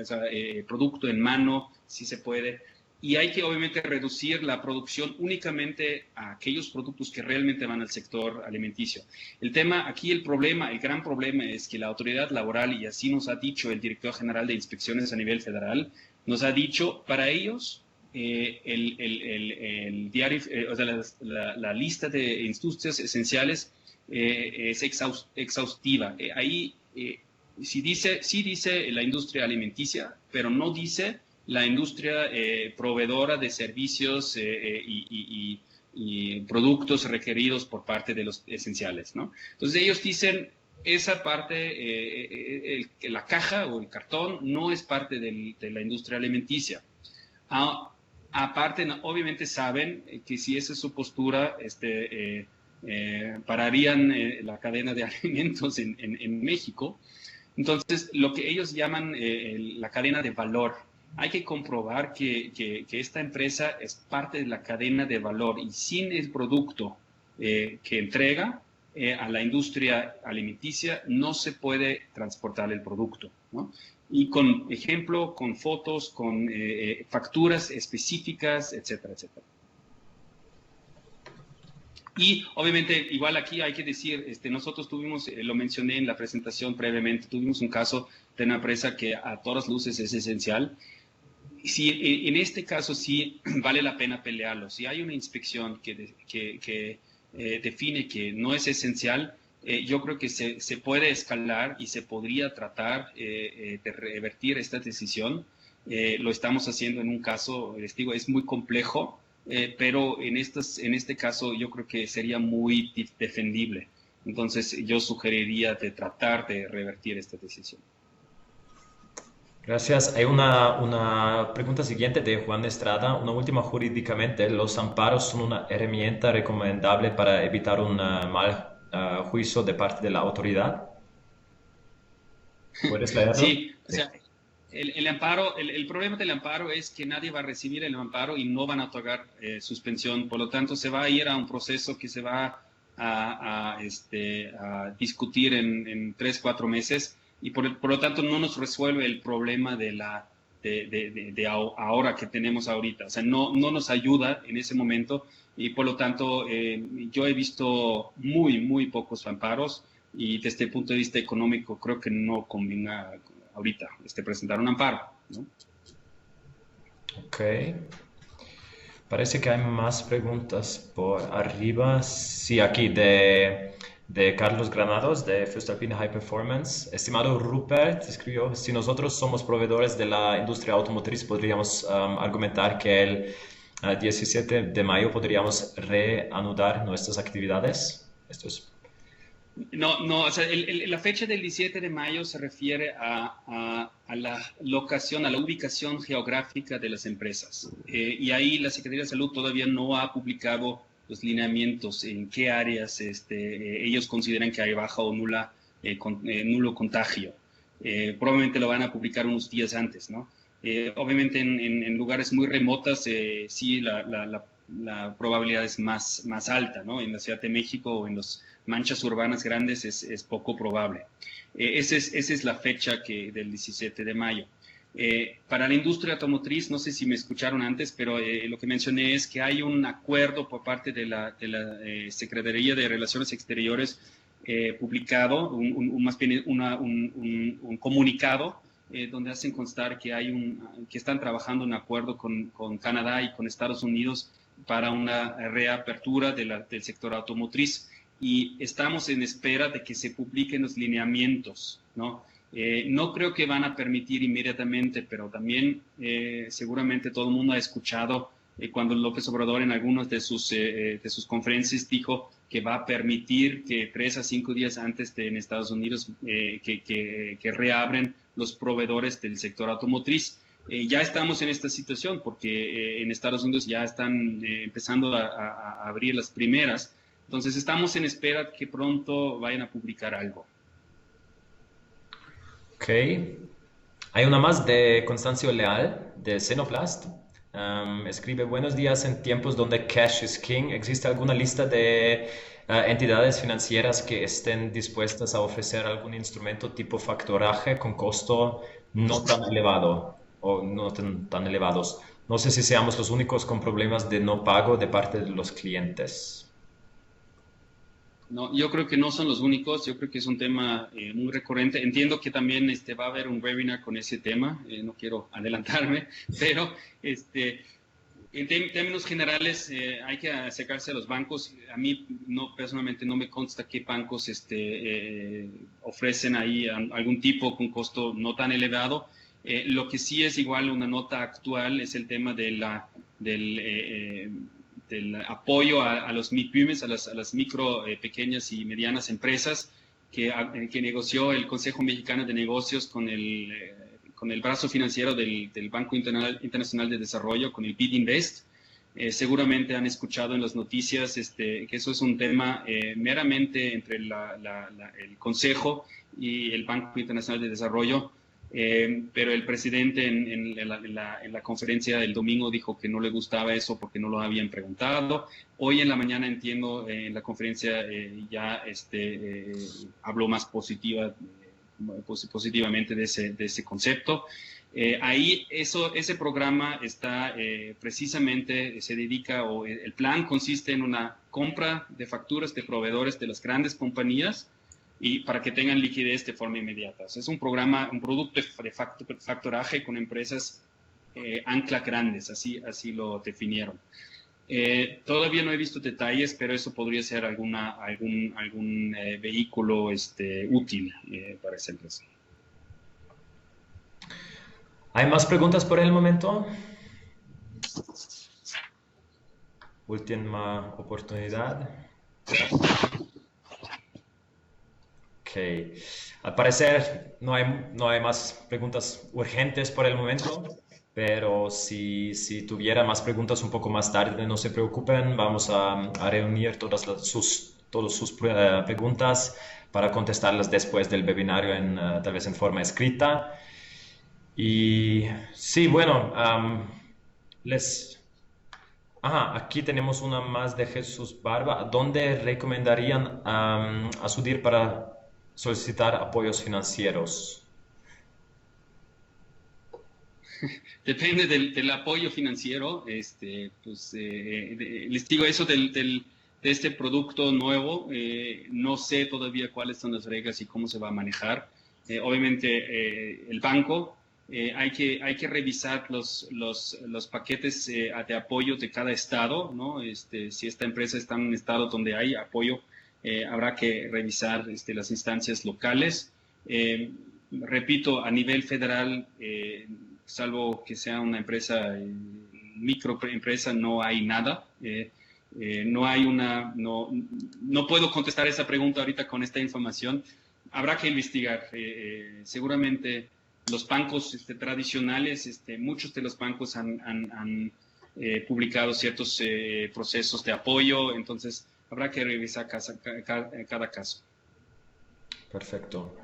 producto en mano, si se puede. Y hay que obviamente reducir la producción únicamente a aquellos productos que realmente van al sector alimenticio. El gran problema es que la autoridad laboral, y así nos ha dicho el director general de inspecciones a nivel federal, nos ha dicho, para ellos, el diario, o sea, la lista de industrias esenciales es exhaustiva. Ahí sí dice la industria alimenticia, pero no dice la industria proveedora de servicios y productos requeridos por parte de los esenciales, ¿no? Entonces ellos dicen, esa parte, la caja o el cartón no es parte de la industria alimenticia. Aparte, obviamente saben que si esa es su postura, pararían la cadena de alimentos en México. Entonces, lo que ellos llaman la cadena de valor. Hay que comprobar que esta empresa es parte de la cadena de valor y sin el producto que entrega a la industria alimenticia no se puede transportar el producto, ¿no? Y con ejemplo, con fotos, con facturas específicas, etcétera, etcétera. Y obviamente, igual aquí hay que decir, nosotros tuvimos, lo mencioné en la presentación previamente, tuvimos un caso de una empresa que a todas luces es esencial. Si en este caso sí vale la pena pelearlo, si hay una inspección que define que no es esencial, yo creo que se puede escalar y se podría tratar de revertir esta decisión. Lo estamos haciendo en un caso, les digo, es muy complejo, pero en este caso yo creo que sería muy defendible. Entonces yo sugeriría de tratar de revertir esta decisión. Gracias. Hay una pregunta siguiente de Juan Estrada. Una última jurídicamente. ¿Los amparos son una herramienta recomendable para evitar un mal juicio de parte de la autoridad? ¿Puedes leerlo? Sí, o sea, el amparo, el problema del amparo es que nadie va a recibir el amparo y no van a otorgar suspensión. Por lo tanto, se va a ir a un proceso que se va a discutir en 3, 4 meses y por lo tanto no nos resuelve el problema de ahora que tenemos ahorita. O sea, no nos ayuda en ese momento y por lo tanto yo he visto muy pocos amparos y desde el punto de vista económico creo que no convenga ahorita presentar un amparo, ¿no? Ok. Parece que hay más preguntas por arriba. Sí, aquí de Carlos Granados, de Voestalpine High Performance. Estimado Rupert, escribió, si nosotros somos proveedores de la industria automotriz, podríamos argumentar que el 17 de mayo podríamos reanudar nuestras actividades. Esto es... No, o sea, la fecha del 17 de mayo se refiere a la locación, a la ubicación geográfica de las empresas. Y ahí la Secretaría de Salud todavía no ha publicado los lineamientos en qué áreas ellos consideran que hay baja o nulo contagio. Probablemente lo van a publicar unos días antes, ¿no? Obviamente en lugares muy remotas sí la probabilidad es más alta, ¿no? En la Ciudad de México o en las manchas urbanas grandes es poco probable. Esa es la fecha del 17 de mayo. Para la industria automotriz, no sé si me escucharon antes, pero lo que mencioné es que hay un acuerdo por parte de la Secretaría de Relaciones Exteriores publicado, más bien un comunicado donde hacen constar que que están trabajando en acuerdo con Canadá y con Estados Unidos para una reapertura del sector automotriz y estamos en espera de que se publiquen los lineamientos, ¿no? No creo que van a permitir inmediatamente, pero también seguramente todo el mundo ha escuchado cuando López Obrador en algunas de sus conferencias dijo que va a permitir que 3 a 5 días antes en Estados Unidos que reabren los proveedores del sector automotriz. Ya estamos en esta situación porque en Estados Unidos ya están empezando a abrir las primeras. Entonces estamos en espera que pronto vayan a publicar algo. Ok. Hay una más de Constancio Leal, de Xenoplast. Escribe, buenos días en tiempos donde cash is king. ¿Existe alguna lista de entidades financieras que estén dispuestas a ofrecer algún instrumento tipo factoraje con costo no tan elevado o no tan elevados? No sé si seamos los únicos con problemas de no pago de parte de los clientes. No, yo creo que no son los únicos, yo creo que es un tema muy recurrente. Entiendo que también va a haber un webinar con ese tema, no quiero adelantarme, pero en términos generales hay que acercarse a los bancos. A mí personalmente no me consta qué bancos ofrecen ahí algún tipo con costo no tan elevado. Lo que sí es igual una nota actual es el tema del apoyo a los MIPYMES, a las micro, pequeñas y medianas empresas que negoció el Consejo Mexicano de Negocios con el brazo financiero del Banco Internacional de Desarrollo, con el BID Invest. Seguramente han escuchado en las noticias que eso es un tema meramente entre el Consejo y el Banco Internacional de Desarrollo. Pero el presidente en la conferencia del domingo dijo que no le gustaba eso porque no lo habían preguntado. Hoy en la mañana entiendo en la conferencia ya habló más positivamente de ese concepto. Ese programa está precisamente, se dedica, o el plan consiste en una compra de facturas de proveedores de las grandes compañías y para que tengan liquidez de forma inmediata. O sea, es un programa, un producto de factoraje con empresas ancla grandes, así lo definieron. Todavía no he visto detalles, pero eso podría ser algún vehículo útil para esa empresa. ¿Hay más preguntas por el momento? Última oportunidad. Ok. Al parecer no hay más preguntas urgentes por el momento, pero si tuviera más preguntas un poco más tarde, no se preocupen, vamos a reunir todas sus preguntas para contestarlas después del webinario, tal vez en forma escrita. Y sí, bueno, aquí tenemos una más de Jesús Barba. ¿Dónde recomendarían acudir para solicitar apoyos financieros? Depende del apoyo financiero. Les digo eso de este producto nuevo. No sé todavía cuáles son las reglas y cómo se va a manejar. Obviamente, el banco. Hay que revisar los paquetes de apoyo de cada estado, ¿no? Si esta empresa está en un estado donde hay apoyo, habrá que revisar las instancias locales. Repito, a nivel federal, salvo que sea una empresa, microempresa, no hay nada. No puedo contestar esa pregunta ahorita con esta información. Habrá que investigar. Seguramente los bancos tradicionales, muchos de los bancos han publicado ciertos procesos de apoyo, entonces habrá que revisar cada caso. Perfecto.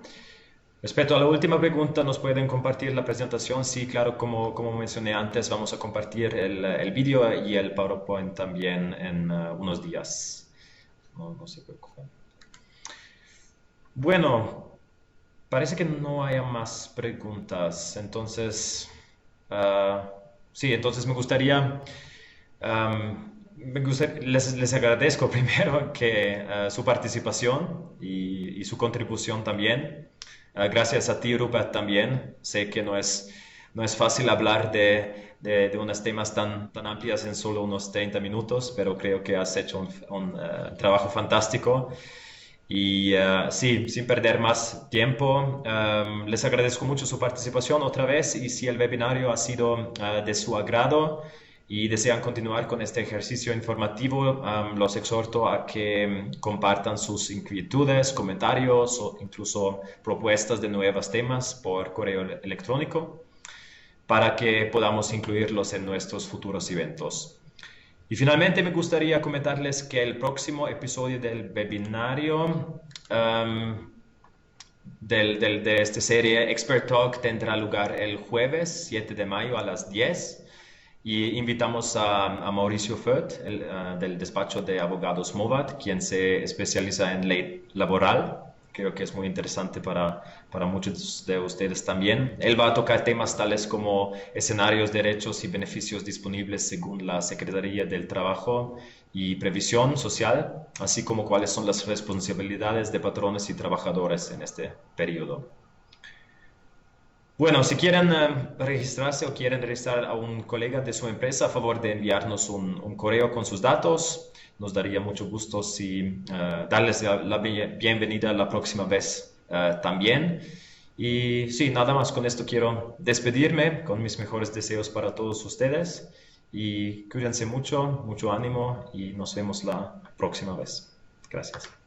Respecto a la última pregunta, ¿nos pueden compartir la presentación? Sí, claro, como mencioné antes, vamos a compartir el vídeo y el PowerPoint también en unos días. No se preocupen. Bueno, parece que no haya más preguntas, entonces, entonces les agradezco primero su participación y su contribución también. Gracias a ti, Rupert, también. Sé que no es fácil hablar de unos temas tan amplios en solo unos 30 minutos, pero creo que has hecho un trabajo fantástico. Y sí, sin perder más tiempo, les agradezco mucho su participación otra vez, y si el webinario ha sido de su agrado y desean continuar con este ejercicio informativo, los exhorto a que compartan sus inquietudes, comentarios o incluso propuestas de nuevos temas por correo electrónico para que podamos incluirlos en nuestros futuros eventos. Y finalmente me gustaría comentarles que el próximo episodio del webinario de esta serie Expert Talk tendrá lugar el jueves 7 de mayo a las 10. Y invitamos a Mauricio Furt, del despacho de abogados Movat, quien se especializa en ley laboral. Creo que es muy interesante para muchos de ustedes también. Él va a tocar temas tales como escenarios, derechos y beneficios disponibles según la Secretaría del Trabajo y Previsión Social, así como cuáles son las responsabilidades de patrones y trabajadores en este periodo. Bueno, si quieren registrarse o quieren registrar a un colega de su empresa, a favor de enviarnos un correo con sus datos. Nos daría mucho gusto darles la bienvenida la próxima vez también. Y sí, nada más, con esto quiero despedirme con mis mejores deseos para todos ustedes. Y cuídense mucho, mucho ánimo y nos vemos la próxima vez. Gracias.